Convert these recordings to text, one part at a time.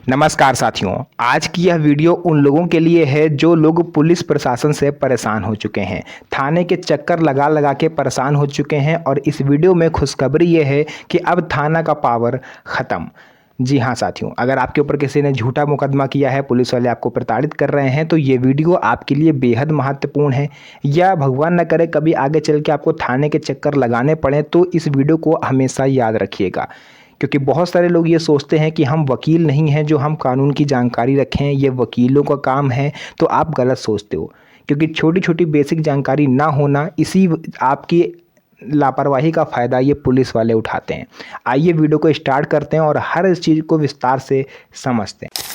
नमस्कार साथियों, आज की यह वीडियो उन लोगों के लिए है जो लोग पुलिस प्रशासन से परेशान हो चुके हैं, थाने के चक्कर लगा लगा के परेशान हो चुके हैं। और इस वीडियो में खुशखबरी ये है कि अब थाना का पावर ख़त्म। जी हाँ साथियों, अगर आपके ऊपर किसी ने झूठा मुकदमा किया है, पुलिस वाले आपको प्रताड़ित कर रहे हैं, तो ये वीडियो आपके लिए बेहद महत्वपूर्ण है। या भगवान न करे कभी आगे चल के आपको थाने के चक्कर लगाने पड़े, तो इस वीडियो को हमेशा याद रखिएगा। क्योंकि बहुत सारे लोग ये सोचते हैं कि हम वकील नहीं हैं जो हम कानून की जानकारी रखें, ये वकीलों का काम है। तो आप गलत सोचते हो, क्योंकि छोटी छोटी बेसिक जानकारी ना होना, इसी आपकी लापरवाही का फ़ायदा ये पुलिस वाले उठाते हैं। आइए वीडियो को स्टार्ट करते हैं और हर इस चीज़ को विस्तार से समझते हैं।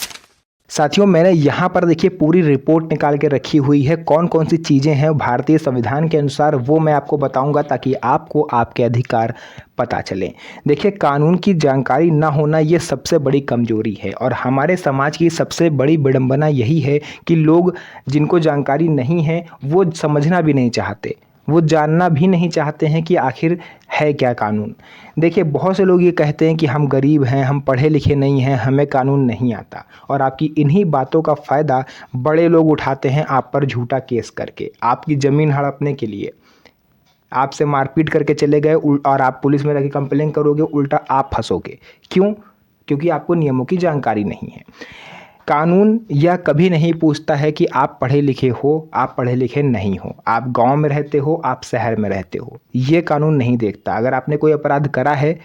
साथियों, मैंने यहाँ पर देखिए पूरी रिपोर्ट निकाल के रखी हुई है। कौन कौन सी चीज़ें हैं भारतीय संविधान के अनुसार, वो मैं आपको बताऊंगा ताकि आपको आपके अधिकार पता चले। देखिए, कानून की जानकारी ना होना ये सबसे बड़ी कमजोरी है, और हमारे समाज की सबसे बड़ी विडंबना यही है कि लोग जिनको जानकारी नहीं है वो समझना भी नहीं चाहते, वो जानना भी नहीं चाहते हैं कि आखिर है क्या कानून। देखिए, बहुत से लोग ये कहते हैं कि हम गरीब हैं, हम पढ़े लिखे नहीं हैं, हमें कानून नहीं आता, और आपकी इन्हीं बातों का फ़ायदा बड़े लोग उठाते हैं आप पर झूठा केस करके, आपकी ज़मीन हड़पने के लिए। आपसे मारपीट करके चले गए और आप पुलिस में जाके कंप्लेन करोगे, उल्टा आप फंसोगे। क्यों? क्योंकि आपको नियमों की जानकारी नहीं है। कानून यह कभी नहीं पूछता है कि आप पढ़े लिखे हो, आप पढ़े लिखे नहीं हो, आप गांव में रहते हो, आप शहर में रहते हो, ये कानून नहीं देखता। अगर आपने कोई अपराध करा है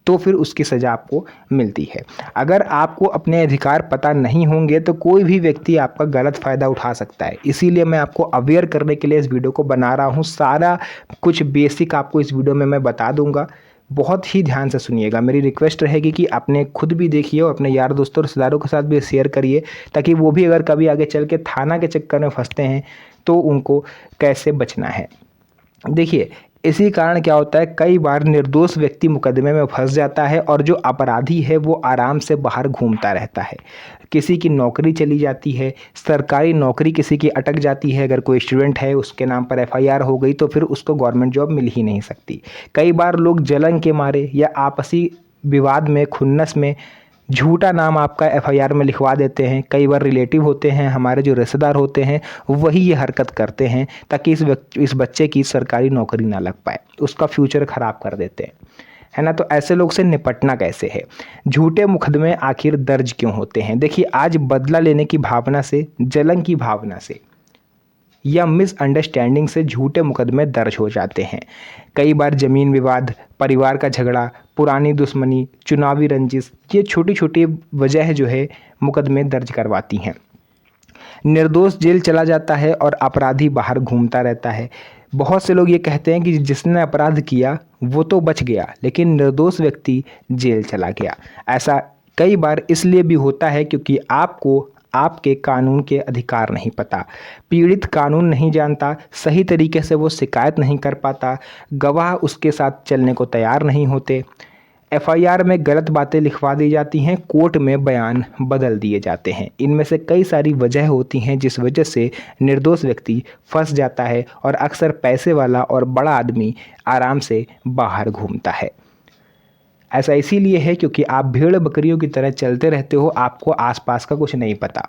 तो फिर उसकी सज़ा आपको मिलती है। अगर आपको अपने अधिकार पता नहीं होंगे तो कोई भी व्यक्ति आपका गलत फ़ायदा उठा सकता है। इसीलिए मैं आपको अवेयर करने के लिए इस वीडियो को बना रहा हूँ। सारा कुछ बेसिक आपको इस वीडियो में मैं बता दूंगा। बहुत ही ध्यान से सुनिएगा। मेरी रिक्वेस्ट रहेगी कि आपने खुद भी देखिए और अपने यार दोस्तों और रिश्तेदारों के साथ भी शेयर करिए, ताकि वो भी अगर कभी आगे चल के थाना के चक्कर में फंसते हैं तो उनको कैसे बचना है। देखिए, इसी कारण क्या होता है, कई बार निर्दोष व्यक्ति मुकदमे में फंस जाता है और जो अपराधी है वो आराम से बाहर घूमता रहता है। किसी की नौकरी चली जाती है, सरकारी नौकरी किसी की अटक जाती है। अगर कोई स्टूडेंट है, उसके नाम पर एफआईआर हो गई तो फिर उसको गवर्नमेंट जॉब मिल ही नहीं सकती। कई बार लोग जलन के मारे या आपसी विवाद में, खुन्नस में झूठा नाम आपका एफआईआर में लिखवा देते हैं। कई बार रिलेटिव होते हैं, हमारे जो रिश्तेदार होते हैं, वही ये हरकत करते हैं ताकि इस बच्चे की सरकारी नौकरी ना लग पाए, उसका फ्यूचर ख़राब कर देते हैं, है ना। तो ऐसे लोग से निपटना कैसे है? झूठे मुकदमे आखिर दर्ज क्यों होते हैं? देखिए, आज बदला लेने की भावना से, जलन की भावना से या मिसअंडरस्टैंडिंग से झूठे मुकदमे दर्ज हो जाते हैं। कई बार ज़मीन विवाद, परिवार का झगड़ा, पुरानी दुश्मनी, चुनावी रंजिश, ये छोटी छोटी वजह जो है मुकदमे दर्ज करवाती हैं। निर्दोष जेल चला जाता है और अपराधी बाहर घूमता रहता है। बहुत से लोग ये कहते हैं कि जिसने अपराध किया वो तो बच गया, लेकिन निर्दोष व्यक्ति जेल चला गया। ऐसा कई बार इसलिए भी होता है क्योंकि आपको आपके कानून के अधिकार नहीं पता। पीड़ित कानून नहीं जानता, सही तरीके से वो शिकायत नहीं कर पाता, गवाह उसके साथ चलने को तैयार नहीं होते, एफआईआर में गलत बातें लिखवा दी जाती हैं, कोर्ट में बयान बदल दिए जाते हैं। इनमें से कई सारी वजह होती हैं जिस वजह से निर्दोष व्यक्ति फंस जाता है, और अक्सर पैसे वाला और बड़ा आदमी आराम से बाहर घूमता है। ऐसा इसीलिए है क्योंकि आप भेड़ बकरियों की तरह चलते रहते हो, आपको आसपास का कुछ नहीं पता।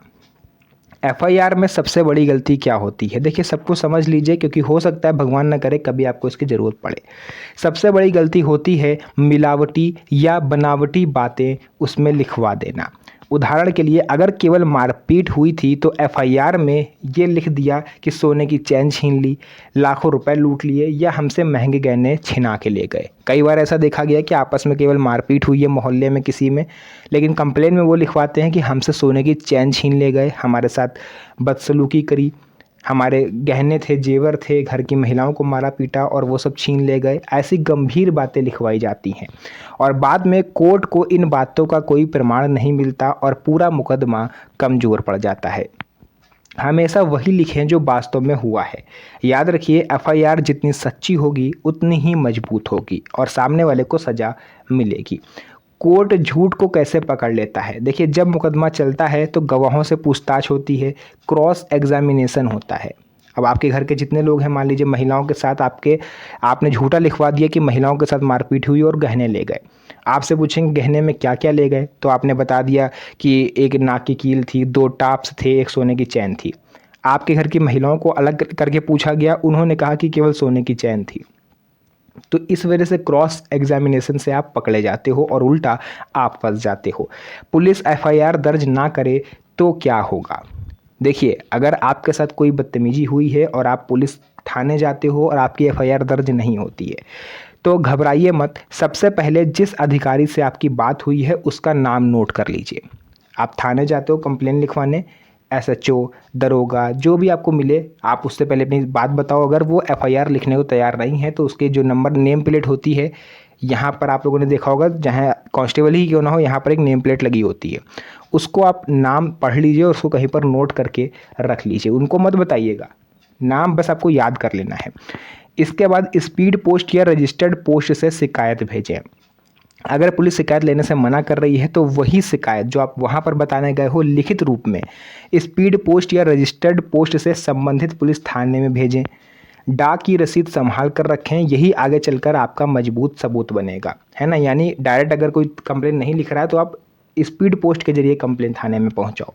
एफआईआर में सबसे बड़ी गलती क्या होती है? देखिए, सबको समझ लीजिए, क्योंकि हो सकता है भगवान न करे कभी आपको इसकी ज़रूरत पड़े। सबसे बड़ी गलती होती है मिलावटी या बनावटी बातें उसमें लिखवा देना। उदाहरण के लिए, अगर केवल मारपीट हुई थी तो एफआईआर में ये लिख दिया कि सोने की चैन छीन ली, लाखों रुपए लूट लिए, या हमसे महंगे गहने छिना के ले गए। कई बार ऐसा देखा गया कि आपस में केवल मारपीट हुई है मोहल्ले में किसी में, लेकिन कंप्लेन में वो लिखवाते हैं कि हमसे सोने की चैन छीन ले गए, हमारे साथ बदसलूकी करी, हमारे गहने थे, जेवर थे, घर की महिलाओं को मारा पीटा और वो सब छीन ले गए। ऐसी गंभीर बातें लिखवाई जाती हैं, और बाद में कोर्ट को इन बातों का कोई प्रमाण नहीं मिलता और पूरा मुकदमा कमज़ोर पड़ जाता है। हमेशा वही लिखें जो वास्तव में हुआ है। याद रखिए, एफआईआर जितनी सच्ची होगी उतनी ही मजबूत होगी और सामने वाले को सज़ा मिलेगी। कोर्ट झूठ को कैसे पकड़ लेता है? देखिए, जब मुकदमा चलता है तो गवाहों से पूछताछ होती है, क्रॉस एग्जामिनेशन होता है। अब आपके घर के जितने लोग हैं, मान लीजिए महिलाओं के साथ आपने झूठा लिखवा दिया कि महिलाओं के साथ मारपीट हुई और गहने ले गए। आपसे पूछेंगे गहने में क्या क्या ले गए, तो आपने बता दिया कि एक नाक की कील थी, 2 टाप्स थे, एक सोने की चैन थी। आपके घर की महिलाओं को अलग करके पूछा गया, उन्होंने कहा कि केवल सोने की चैन थी। तो इस वजह से क्रॉस एग्जामिनेशन से आप पकड़े जाते हो और उल्टा आप फंस जाते हो। पुलिस एफआईआर दर्ज ना करे तो क्या होगा? देखिए, अगर आपके साथ कोई बदतमीजी हुई है और आप पुलिस थाने जाते हो और आपकी एफआईआर दर्ज नहीं होती है, तो घबराइए मत। सबसे पहले जिस अधिकारी से आपकी बात हुई है उसका नाम नोट कर लीजिए। आप थाने जाते हो कंप्लेन लिखवाने, एसएचओ, दरोगा, जो भी आपको मिले, आप उससे पहले अपनी बात बताओ। अगर वो एफआईआर लिखने को तैयार नहीं है तो उसके जो नंबर नेम प्लेट होती है, यहाँ पर आप लोगों ने देखा होगा, जहाँ कांस्टेबल ही क्यों ना हो, यहाँ पर एक नेम प्लेट लगी होती है, उसको आप नाम पढ़ लीजिए और उसको कहीं पर नोट करके रख लीजिए। उनको मत बताइएगा, नाम बस आपको याद कर लेना है। इसके बाद स्पीड पोस्ट या रजिस्टर्ड पोस्ट से शिकायत भेजें। अगर पुलिस शिकायत लेने से मना कर रही है तो वही शिकायत जो आप वहाँ पर बताने गए हो लिखित रूप में स्पीड पोस्ट या रजिस्टर्ड पोस्ट से संबंधित पुलिस थाने में भेजें। डाक की रसीद संभाल कर रखें, यही आगे चलकर आपका मजबूत सबूत बनेगा, है ना। यानी डायरेक्ट अगर कोई कंप्लेन नहीं लिख रहा है तो आप स्पीड पोस्ट के जरिए कंप्लेन थाने में पहुंचाओ।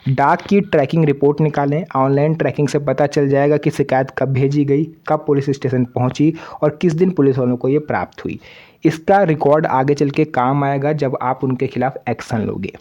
डाक की ट्रैकिंग रिपोर्ट निकालें, ऑनलाइन ट्रैकिंग से पता चल जाएगा कि शिकायत कब भेजी गई, कब पुलिस स्टेशन पहुंची और किस दिन पुलिस वालों को ये प्राप्त हुई। इसका रिकॉर्ड आगे चल के काम आएगा जब आप उनके खिलाफ एक्शन लोगे।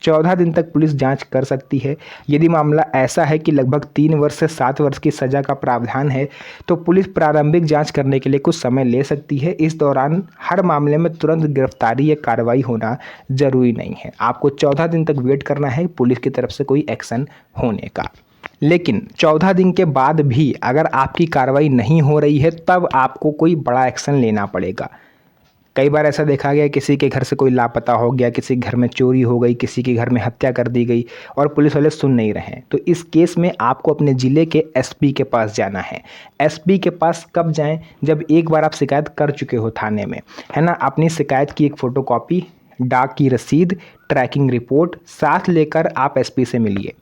14 दिन तक पुलिस जांच कर सकती है। यदि मामला ऐसा है कि लगभग 3 वर्ष से 7 वर्ष की सज़ा का प्रावधान है तो पुलिस प्रारंभिक जांच करने के लिए कुछ समय ले सकती है। इस दौरान हर मामले में तुरंत गिरफ्तारी या कार्रवाई होना ज़रूरी नहीं है। आपको 14 दिन तक वेट करना है पुलिस की तरफ से कोई एक्शन होने का। लेकिन 14 दिन के बाद भी अगर आपकी कार्रवाई नहीं हो रही है तब आपको कोई बड़ा एक्शन लेना पड़ेगा। कई बार ऐसा देखा गया किसी के घर से कोई लापता हो गया, किसी के घर में चोरी हो गई, किसी के घर में हत्या कर दी गई और पुलिस वाले सुन नहीं रहे हैं। तो इस केस में आपको अपने ज़िले के एसपी के पास जाना है। एसपी के पास कब जाएं? जब एक बार आप शिकायत कर चुके हो थाने में, है ना। अपनी शिकायत की एक फ़ोटोकॉपी, डाक की रसीद, ट्रैकिंग रिपोर्ट साथ लेकर आप एसपी से मिलिए।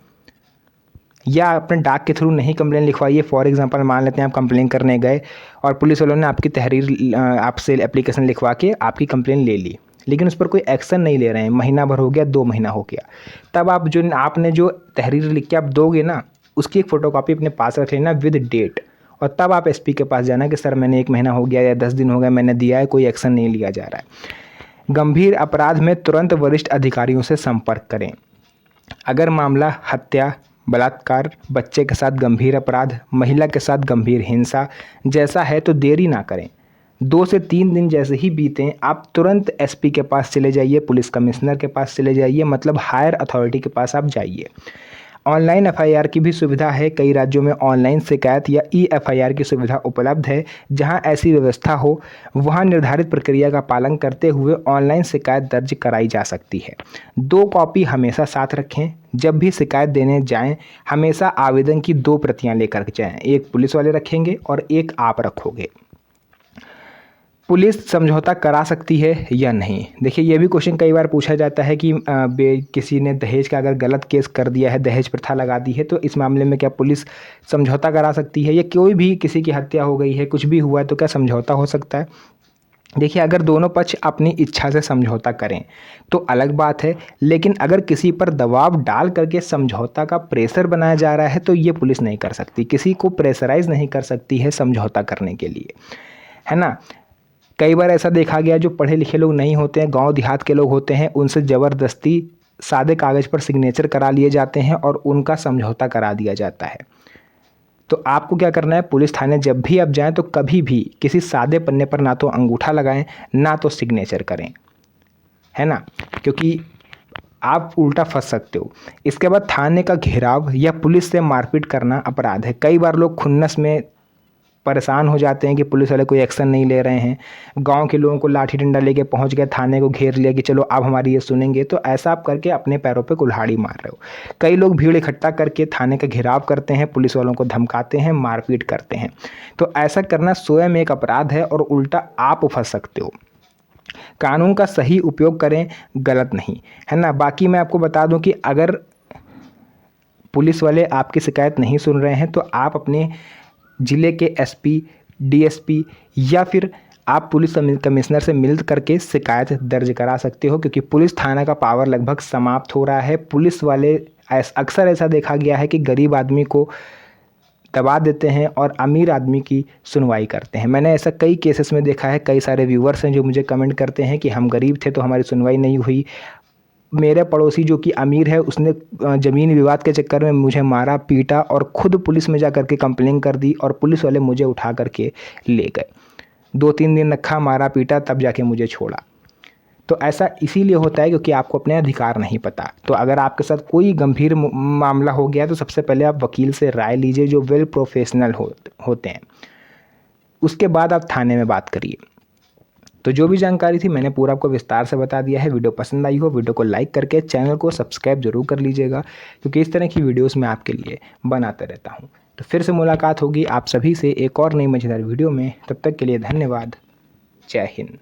या अपने डाक के थ्रू नहीं कंप्लेन लिखवाइए। फॉर एग्जांपल मान लेते हैं आप कंप्लेन करने गए और पुलिस वालों ने आपकी तहरीर आपसे एप्लीकेशन लिखवा के आपकी कंप्लेन ले ली, लेकिन उस पर कोई एक्शन नहीं ले रहे हैं। महीना भर हो गया, 2 महीना हो गया, तब आप आपने जो तहरीर लिख के आप दोगे ना, उसकी एक फ़ोटोकॉपी अपने पास रख लेना विद डेट, और तब आप एसपी के पास जाना कि सर मैंने 1 महीना हो गया या 10 दिन हो गए मैंने दिया है, कोई एक्शन नहीं लिया जा रहा है। गंभीर अपराध में तुरंत वरिष्ठ अधिकारियों से संपर्क करें। अगर मामला हत्या, बलात्कार, बच्चे के साथ गंभीर अपराध, महिला के साथ गंभीर हिंसा जैसा है तो देरी ना करें। 2 से 3 दिन जैसे ही बीतें आप तुरंत एसपी के पास चले जाइए, पुलिस कमिश्नर के पास चले जाइए, मतलब हायर अथॉरिटी के पास आप जाइए। ऑनलाइन एफआईआर की भी सुविधा है। कई राज्यों में ऑनलाइन शिकायत या ई एफआईआर की सुविधा उपलब्ध है। जहां ऐसी व्यवस्था हो वहां निर्धारित प्रक्रिया का पालन करते हुए ऑनलाइन शिकायत दर्ज कराई जा सकती है। 2 कॉपी हमेशा साथ रखें। जब भी शिकायत देने जाएं हमेशा आवेदन की 2 प्रतियां लेकर जाएं। एक पुलिस वाले रखेंगे और एक आप रखोगे। पुलिस समझौता करा सकती है या नहीं? देखिए, ये भी क्वेश्चन कई बार पूछा जाता है कि किसी ने दहेज का अगर गलत केस कर दिया है, दहेज प्रथा लगा दी है, तो इस मामले में क्या पुलिस समझौता करा सकती है? या कोई भी किसी की हत्या हो गई है, कुछ भी हुआ है, तो क्या समझौता हो सकता है? देखिए, अगर दोनों पक्ष अपनी इच्छा से समझौता करें तो अलग बात है, लेकिन अगर किसी पर दबाव डाल करके समझौता का प्रेशर बनाया जा रहा है तो ये पुलिस नहीं कर सकती। किसी को प्रेशराइज नहीं कर सकती है समझौता करने के लिए, है ना। कई बार ऐसा देखा गया जो पढ़े लिखे लोग नहीं होते हैं, गांव देहात के लोग होते हैं, उनसे ज़बरदस्ती सादे कागज़ पर सिग्नेचर करा लिए जाते हैं और उनका समझौता करा दिया जाता है। तो आपको क्या करना है, पुलिस थाने जब भी आप जाएं तो कभी भी किसी सादे पन्ने पर ना तो अंगूठा लगाएं ना तो सिग्नेचर करें, है ना, क्योंकि आप उल्टा फंस सकते हो। इसके बाद थाने का घेराव या पुलिस से मारपीट करना अपराध है। कई बार लोग खुन्नस में परेशान हो जाते हैं कि पुलिस वाले कोई एक्शन नहीं ले रहे हैं, गांव के लोगों को लाठी डंडा लेके पहुंच गए, थाने को घेर लिया कि चलो अब हमारी ये सुनेंगे। तो ऐसा आप करके अपने पैरों पे कुल्हाड़ी मार रहे हो। कई लोग भीड़ इकट्ठा करके थाने का घेराव करते हैं, पुलिस वालों को धमकाते हैं, मारपीट करते हैं। तो ऐसा करना स्वयं एक अपराध है और उल्टा आप फंस सकते हो। कानून का सही उपयोग करें, गलत नहीं, है ना। बाकी मैं आपको बता दूं कि अगर पुलिस वाले आपकी शिकायत नहीं सुन रहे हैं तो आप अपने ज़िले के एसपी, डीएसपी या फिर आप पुलिस कमिश्नर से मिल करके शिकायत दर्ज करा सकते हो, क्योंकि पुलिस थाना का पावर लगभग समाप्त हो रहा है। पुलिस वाले अक्सर ऐसा देखा गया है कि गरीब आदमी को दबा देते हैं और अमीर आदमी की सुनवाई करते हैं। मैंने ऐसा कई केसेस में देखा है। कई सारे व्यूवर्स हैं जो मुझे कमेंट करते हैं कि हम गरीब थे तो हमारी सुनवाई नहीं हुई। मेरे पड़ोसी जो कि अमीर है उसने ज़मीन विवाद के चक्कर में मुझे मारा पीटा और ख़ुद पुलिस में जा कर के कंप्लेन कर दी और पुलिस वाले मुझे उठा करके ले गए। 2-3 दिन रखा, मारा पीटा, तब जाके मुझे छोड़ा। तो ऐसा इसीलिए होता है क्योंकि आपको अपने अधिकार नहीं पता। तो अगर आपके साथ कोई गंभीर मामला हो गया तो सबसे पहले आप वकील से राय लीजिए जो वेल प्रोफेशनल होते हैं। उसके बाद आप थाने में बात करिए। तो जो भी जानकारी थी मैंने पूरा आपको विस्तार से बता दिया है। वीडियो पसंद आई हो वीडियो को लाइक करके चैनल को सब्सक्राइब जरूर कर लीजिएगा, क्योंकि इस तरह की वीडियोस मैं आपके लिए बनाता रहता हूँ। तो फिर से मुलाकात होगी आप सभी से एक और नई मजेदार वीडियो में। तब तक के लिए धन्यवाद। जय हिंद।